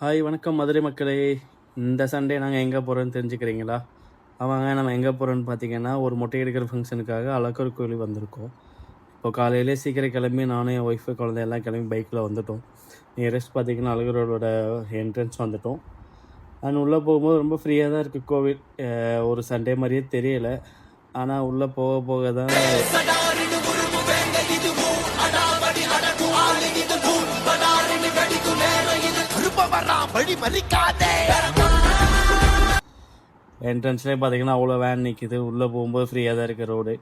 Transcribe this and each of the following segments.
Hi வணக்கம் மதுரை மக்களே. இந்த சண்டே நாங்கள் எங்கே போகிறோன்னு தெரிஞ்சுக்கிறீங்களா? ஆமாங்க, நம்ம எங்கே போகிறோன்னு பார்த்தீங்கன்னா, ஒரு மொட்டை எடுக்கிற ஃபங்க்ஷனுக்காக அழகர் கோயில் வந்திருக்கோம். இப்போ காலையிலே சீக்கிரம் கிளம்பி நானும் என் ஒய்ஃபு குழந்தை எல்லாம் கிளம்பி பைக்கில் வந்துட்டோம். நியரஸ்ட் பார்த்தீங்கன்னா அழகரோட என்ட்ரன்ஸ் வந்துட்டோம். அண்ட் உள்ளே போகும்போது ரொம்ப ஃப்ரீயாக தான் இருக்குது கோவில். ஒரு சண்டே மாதிரியே தெரியலை. ஆனால் உள்ளே போக போக தான் என்ட்ரன்ஸ்லேயே பார்த்தீங்கன்னா அவ்வளோ வேன் நிற்கிது. உள்ளே போகும்போது ஃப்ரீயாக தான் இருக்குது ரோடு.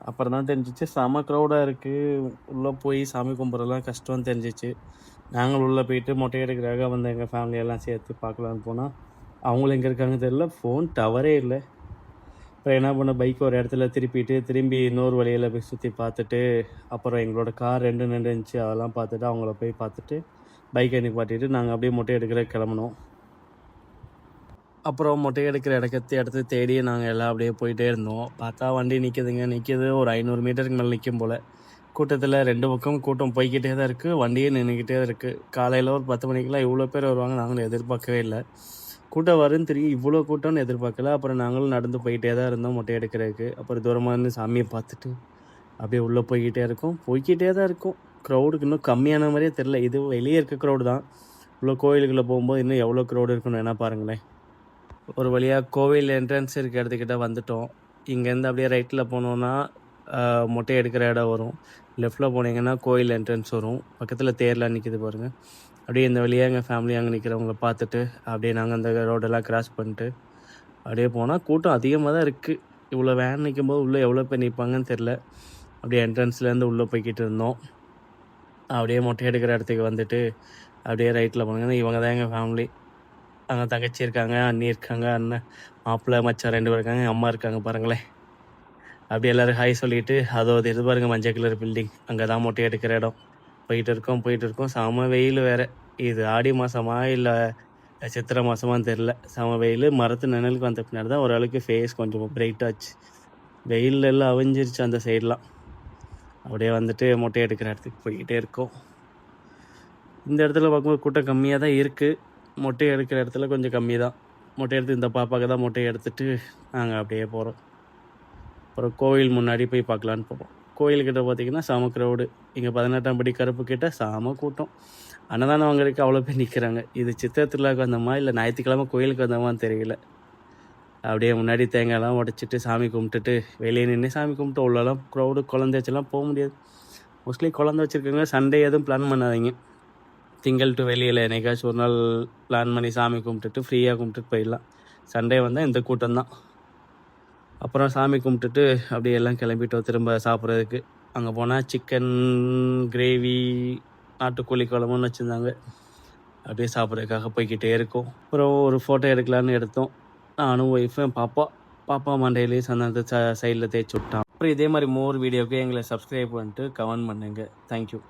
அப்புறம் தான் தெரிஞ்சிச்சு செம க்ரௌடாக இருக்குது. உள்ளே போய் சாமி கும்பிட்றதுலாம் கஷ்டம்னு தெரிஞ்சிச்சு. நாங்கள் உள்ளே போயிட்டு மொட்டை எடுக்கிறதாக வந்து எங்கள் ஃபேமிலியெல்லாம் சேர்த்து பார்க்கலான்னு போனால் அவங்களும் எங்கே இருக்காங்க தெரியல, ஃபோன் டவரே இல்லை. அப்புறம் என்ன பண்ண, பைக் ஒரு இடத்துல திரும்பி இன்னொரு வழியில் போய் சுற்றி பார்த்துட்டு, அப்புறம் எங்களோட கார் ரெண்டு நின்றுச்சு, அதெல்லாம் பார்த்துட்டு அவங்கள போய் பார்த்துட்டு பைக்கை நிப்பாட்டிட்டு நாங்கள் அப்படியே மொட்டை எடுக்கிற கிளம்புனோம். அப்புறம் மொட்டை எடுக்கிற இடத்த தேடி நாங்கள் எல்லாம் அப்படியே போயிட்டே இருந்தோம். பார்த்தா வண்டி நிற்கிது. ஒரு 500 மீட்டருக்கு மேலே நிற்கும் போல். கூட்டத்தில் 2 பக்கம் கூட்டம் போய்கிட்டே தான் இருக்குது, வண்டியே நின்றுக்கிட்டே தான் இருக்குது. காலையில் ஒரு 10 மணிக்கெலாம் இவ்வளோ பேர் வருவாங்க நாங்களும் எதிர்பார்க்கவே இல்லை. கூட்டம் வரும்னு தெரியும், இவ்வளோ கூட்டம்னு எதிர்பார்க்கல. அப்புறம் நாங்களும் நடந்து போயிட்டே தான் இருந்தோம் மொட்டை எடுக்கிறதுக்கு. அப்புறம் தூரமாக இருந்து சாமியை பார்த்துட்டு அப்படியே உள்ளே போய்கிட்டே தான் இருக்கும். க்ரௌடுக்கு இன்னும் கம்மியான மாதிரியே தெரில. இது வெளியே இருக்க க்ரௌடு தான். உள்ள கோயிலுக்குள்ளே போகும்போது இன்னும் எவ்வளோ க்ரௌடு இருக்குன்னு வேணால் பாருங்களேன். ஒரு வழியாக கோவில் என்ட்ரன்ஸ் இருக்க இடத்துக்கிட்ட வந்துட்டோம். இங்கேருந்து அப்படியே ரைட்டில் போனோன்னா மொட்டை எடுக்கிற இடம் வரும். லெஃப்டில் போனீங்கன்னா கோயில் என்ட்ரன்ஸ் வரும். பக்கத்தில் தேர்லாம் நிற்கிது பாருங்கள். அப்படியே இந்த வழியாக எங்கள் ஃபேமிலி அங்கே நிற்கிறவங்கள பார்த்துட்டு அப்படியே நாங்கள் அந்த ரோடெல்லாம் கிராஸ் பண்ணிட்டு அப்படியே போனால் கூட்டம் அதிகமாக தான் இருக்குது. இவ்வளோ வேன் நிற்கும்போது உள்ளே எவ்வளோ பேர் நிற்பாங்கன்னு தெரில. அப்படியே என்ட்ரன்ஸ்லேருந்து உள்ளே போய்கிட்டு இருந்தோம். அப்படியே மொட்டை எடுக்கிற இடத்துக்கு வந்துட்டு அப்படியே ரைட்டில் போனாங்கன்னா இவங்க தான் எங்கள் ஃபேமிலி. அங்கே தங்கச்சி இருக்காங்க, அண்ணி இருக்காங்க, அண்ணன் மாப்பிள்ளை மச்சான் 2 பேர் இருக்காங்க, அம்மா இருக்காங்க பாருங்களேன். அப்படி எல்லோரும் ஹாய் சொல்லிவிட்டு அதோ இது பாருங்க மஞ்சள் கலர் பில்டிங், அங்கே தான் மொட்டை எடுக்கிற இடம். போயிட்டு இருக்கோம். செம வெயில் வேறு. இது ஆடி மாதமா இல்லை சித்திரை மாதமானு தெரில. செம வெயில். மரத்து நிழலுக்கு வந்த பின்னாடி தான் ஓரளவுக்கு ஃபேஸ் கொஞ்சம் பிரைட்டாச்சு. வெயில் எல்லாம் அவிஞ்சிருச்சு அந்த சைட்லாம். அப்படியே வந்துட்டு மொட்டை எடுக்கிற இடத்துக்கு போய்கிட்டே இருக்கோம். இந்த இடத்துல பார்க்கும்போது கூட்டம் கம்மியாக தான் இருக்குது. மொட்டை எடுக்கிற இடத்துல கொஞ்சம் கம்மி தான். மொட்டை எடுத்து இந்த பாப்பாவுக்கு தான் மொட்டை எடுத்துகிட்டு நாங்கள் அப்படியே போகிறோம். அப்புறம் கோவில் முன்னாடி போய் பார்க்கலான்னு போகிறோம். கோயில்கிட்ட பார்த்திங்கன்னா செம க்ரௌடு. இங்கே 18ஆம் படி கருப்பு கிட்ட செம கூட்டம். அன்னதானம் வாங்குறதுக்கு அவ்வளோ பேர் நிற்கிறாங்க. இது சித்திரை திருவிழாவுக்கு வந்தோமா இல்லை ஞாயிற்றுக்கிழமை கோயிலுக்கு வந்தோமான்னு தெரியல. அப்படியே முன்னாடி தேங்காயெல்லாம் உடச்சிட்டு சாமி கும்பிட்டுட்டு வெளியே நின்று சாமி கும்பிட்டு உள்ளெல்லாம் க்ரௌடு. குழந்தை வச்செல்லாம் போக முடியாது. மோஸ்ட்லி குழந்தை வச்சுருக்கவங்க சண்டே எதுவும் பிளான் பண்ணாதீங்க. திங்கள் டு வெளியில் என்னைக்காச்சும் ஒரு நாள் பிளான் பண்ணி சாமி கும்பிட்டுட்டு ஃப்ரீயாக கும்பிட்டுட்டு போயிடலாம். சண்டே வந்தால் இந்த கூட்டம் தான். அப்புறம் சாமி கும்பிட்டுட்டு அப்படியே எல்லாம் கிளம்பிட்டோம் திரும்ப சாப்பிட்றதுக்கு. அங்கே போனால் சிக்கன் கிரேவி, நாட்டுக்கோழி குழம்புன்னு வச்சுருந்தாங்க. அப்படியே சாப்பிட்றதுக்காக போய்கிட்டே இருக்கோம். அப்புறம் ஒரு ஃபோட்டோ எடுக்கலான்னு எடுத்தோம். நானும் ஒய்ஃபும் பாப்பா மண்டையிலேயே சந்தனத்தை சைடில் தேய்ச்சி விட்டான். அப்புறம் இதே மாதிரி மோர் வீடியோவுக்கு எங்களை சப்ஸ்கிரைப் பண்ணிட்டு கமெண்ட் பண்ணுங்கள். தேங்க்யூ.